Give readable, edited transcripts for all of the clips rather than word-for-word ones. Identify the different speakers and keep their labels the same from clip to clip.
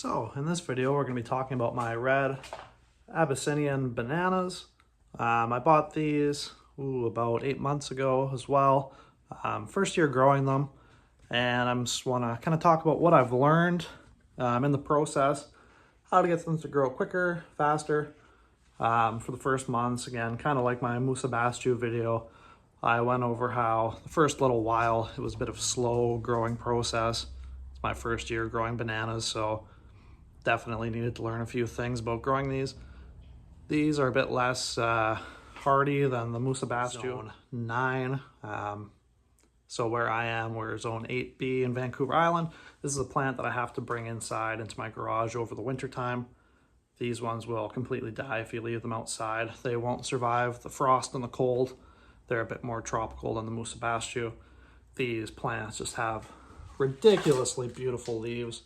Speaker 1: So in this video, we're going to be talking about my red Abyssinian bananas. I bought these about 8 months ago as well. First year growing them, and I just want to kind of talk about what I've learned in the process, how to get them to grow quicker, faster. For the first months, again, kind of like my Musabastu video, I went over how the first little while it was a bit of a slow growing process. It's my first year growing bananas, so definitely needed to learn a few things about growing these. These are a bit less hardy than the Musabastu. Zone 9. So where I am, we're zone 8B in Vancouver Island. This is a plant that I have to bring inside into my garage over the winter time. These ones will completely die if you leave them outside. They won't survive the frost and the cold. They're a bit more tropical than the Musabastu. These plants just have ridiculously beautiful leaves.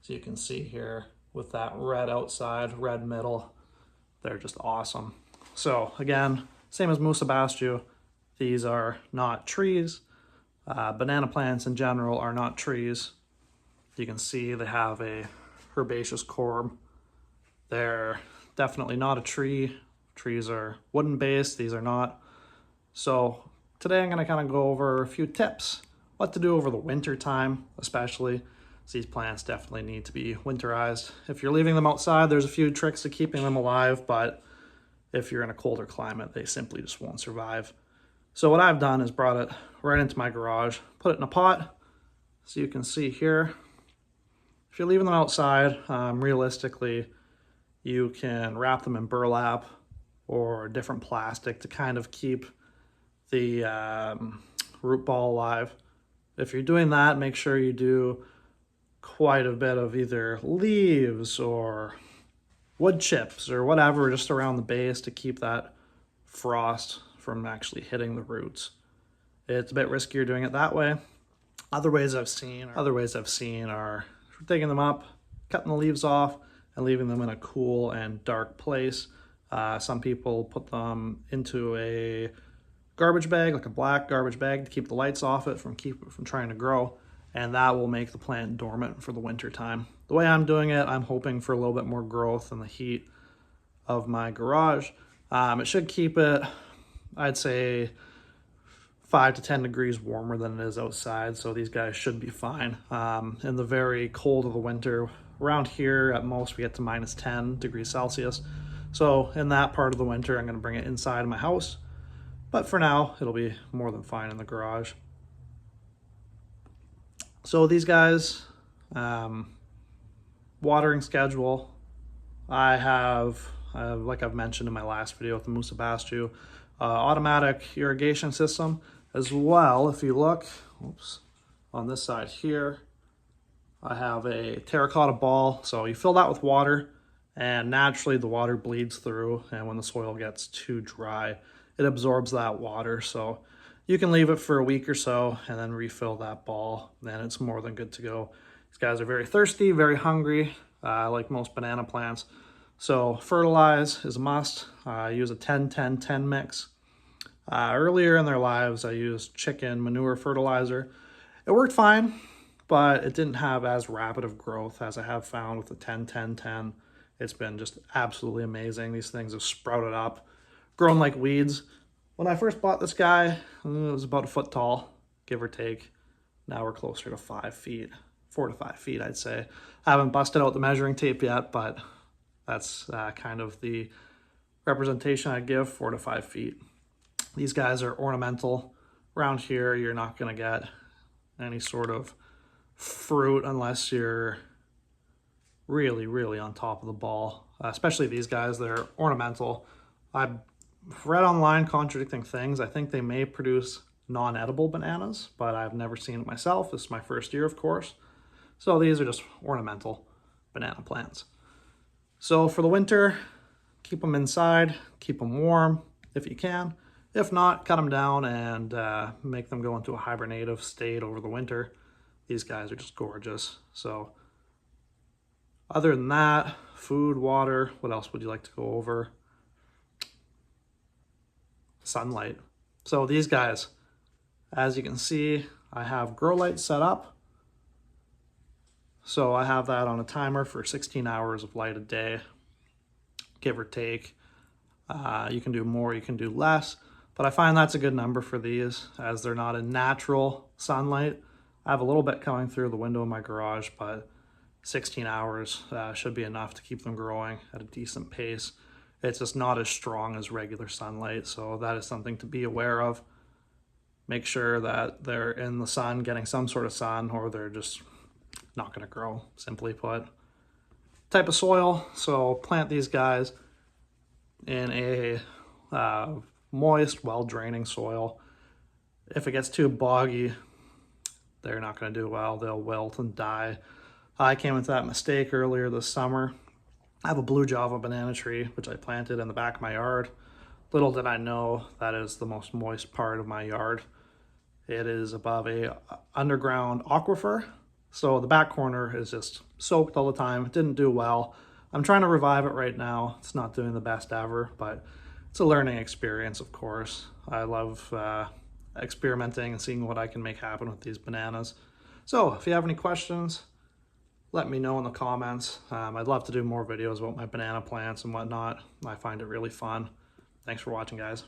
Speaker 1: So you can see here with that red outside, red middle, they're just awesome. So again, same as Musabastu, these are not trees. Banana plants in general are not trees. You can see they have a herbaceous core. They're definitely not a tree. Trees are wooden based, these are not. So today I'm gonna kind of go over a few tips, what to do over the winter time, especially. These plants definitely need to be winterized. If you're leaving them outside, there's a few tricks to keeping them alive, but if you're in a colder climate, they simply just won't survive. So what I've done is brought it right into my garage, put it in a pot. So you can see here, if you're leaving them outside, realistically, you can wrap them in burlap or different plastic to kind of keep the root ball alive. If you're doing that, make sure you do quite a bit of either leaves or wood chips or whatever just around the base to keep that frost from actually hitting the roots. It's a bit riskier doing it that way. Other ways I've seen are taking them up, cutting the leaves off, and leaving them in a cool and dark place. Some people put them into a garbage bag, like a black garbage bag, to keep the lights off it, from trying to grow, and that will make the plant dormant for the winter time. The way I'm doing it, I'm hoping for a little bit more growth in the heat of my garage. It should keep it, I'd say, 5 to 10 degrees warmer than it is outside, so these guys should be fine. In the very cold of the winter, around here at most we get to minus 10 degrees Celsius. So in that part of the winter, I'm gonna bring it inside of my house. But for now, it'll be more than fine in the garage. So these guys, watering schedule, I have, like I've mentioned in my last video with the Musabastu, automatic irrigation system as well. If you look, oops, on this side here, I have a terracotta ball. So you fill that with water, and naturally the water bleeds through, and when the soil gets too dry, it absorbs that water. So you can leave it for a week or so and then refill that ball, then it's more than good to go. These guys are very thirsty, very hungry, like most banana plants. So fertilize is a must. I use a 10-10-10 mix. Earlier in their lives, I used chicken manure fertilizer. It worked fine, but it didn't have as rapid of growth as I have found with the 10-10-10. It's been just absolutely amazing. These things have sprouted up, grown like weeds. When I first bought this guy, it was about a foot tall, give or take. Now we're closer to 5 feet, 4 to 5 feet, I'd say. I haven't busted out the measuring tape yet, but that's kind of the representation I'd give, 4 to 5 feet. These guys are ornamental. Around here, you're not gonna get any sort of fruit unless you're really, really on top of the ball. Especially these guys, they're ornamental. I've read online contradicting things. I think they may produce non-edible bananas, but I've never seen it myself. This is my first year, of course. So these are just ornamental banana plants. So for the winter, keep them inside, keep them warm if you can. If not, cut them down and make them go into a hibernative state over the winter. These guys are just gorgeous. So other than that, food, water, what else would you like to go over? Sunlight. So these guys, as you can see, I have grow lights set up. So I have that on a timer for 16 hours of light a day, give or take. You can do more, you can do less, but I find that's a good number for these as they're not in natural sunlight. I have a little bit coming through the window in my garage, but 16 hours should be enough to keep them growing at a decent pace. It's just not as strong as regular sunlight, so that is something to be aware of. Make sure that they're in the sun, getting some sort of sun, or they're just not going to grow, simply put. Type of soil, so plant these guys in a moist, well-draining soil. If it gets too boggy, they're not going to do well. They'll wilt and die. I came into that mistake earlier this summer. I have a blue Java banana tree, which I planted in the back of my yard. Little did I know that is the most moist part of my yard. It is above a underground aquifer, so the back corner is just soaked all the time. It didn't do well. I'm trying to revive it right now. It's not doing the best ever, but it's a learning experience, of course. I love experimenting and seeing what I can make happen with these bananas. So if you have any questions, let me know in the comments. I'd love to do more videos about my banana plants and whatnot. I find it really fun. Thanks for watching, guys.